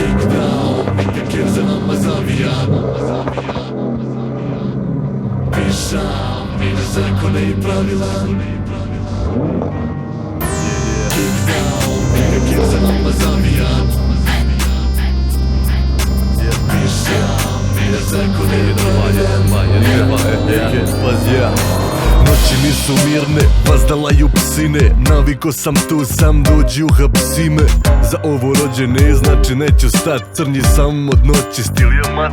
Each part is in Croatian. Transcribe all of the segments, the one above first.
Kickdown, nikak jer za nama zavija. Pišam, mijenja zakone i pravila. Kickdown, nikak jer za nama zavija. Pišam, mijenja zakone i pravila. Noći nisu mirne, vazdalaju psine. Naviko sam tu sam, dođi uhapsi me. Za ovo rođene znači neću stat. Crnji sam od noći, stil jaman.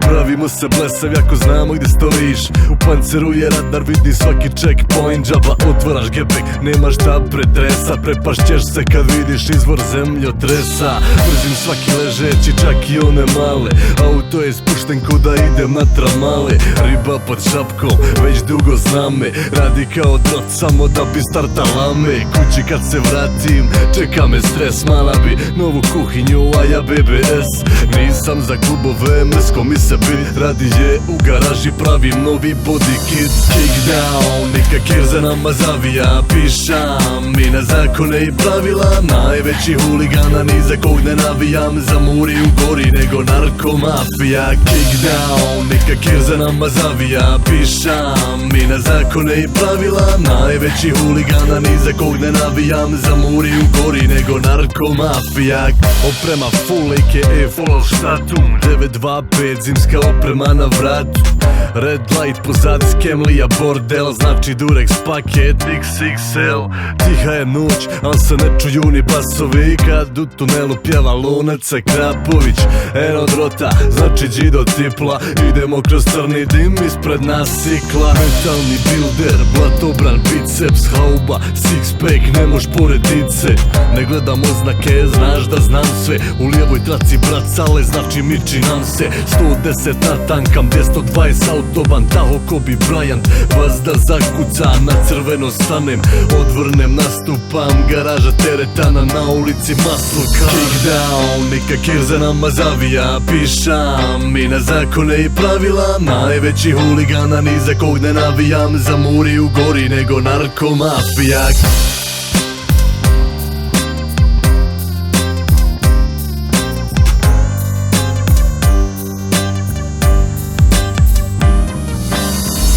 Pravimo se blesav jako znamo gdje stojiš. U panceru je radar, vidi svaki checkpoint. Džaba otvaraš gepek, nemaš šta pretresa. Prepašćeš se kad vidiš izvor zemljotresa. Mrzim svaki ležeći, čak i one male. Auto je spušten ko da idem na tramale. Riba pod šapkom, već dugo zna me. Radi kao drot samo da bi startala me. Kući kad se vratim, čeka me stres. Mala bi novu kuhinju, a ja BBS. Nisam za klubove, mrsko mi se bit. Radi je u garaži, pravim novi body kit. Kickdown, nikak jer za nama zavija. Pišam i na zakone i pravila. Najveći huligana, ni za kog ne navijam. Za muri u gori nego narkomafija. Kickdown, nikak jer za nama zavija. Pišam i na zakone i pravila. Najveći huligana, ni za kog ne navijam. Za muri u gori nego narkomafija. Oprema full aka full štatum. 925 zimska oprema na vratu. Red light pozad skemlija bordel. Znači Durex paket XXL. Tiha je noć, al se ne čuju ni basovi. Kad u tunelu pjeva Lunaca Krapović. Eno drota, znači Đido tipla. Idemo kroz crni dim, ispred nas sikla. Mentalni builder, blatobran, biceps, hauba, six pack, ne mož pored dice. Ne gledam oznake, znaš da znam sve. U lijevoj traci brat Sale, znači miči nam se. 110 na tankam, 220 autoban. Taho Kobe Bryant, vazda zakuca. Na crveno stanem, odvrnem, nastupam. Garaža teretana, na ulici maslo kar. Kickdown, nikak jer za nama zavija. Pišam i na zakone i pravila. Najveći huligana, ni za kog ne navijam. Za muri u gori nego narkomafija.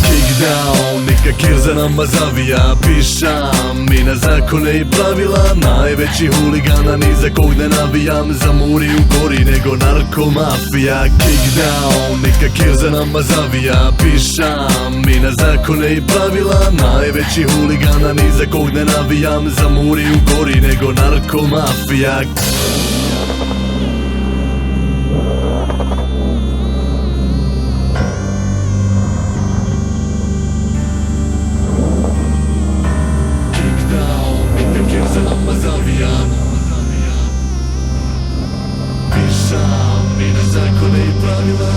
Kickdown, nikak jer za nama zavija. Pišam i na zakone i pravila. Najveći huligana, ni za kog ne navijam. Za muri u gori nego narkomafija. Kickdown, nikak jer za nama zavija. Pišam i na zakone i pravila. Najveći huligana, ni za kog ne navijam. Za muri u gori nego narkomafija. Pišam i na zakone i pravila.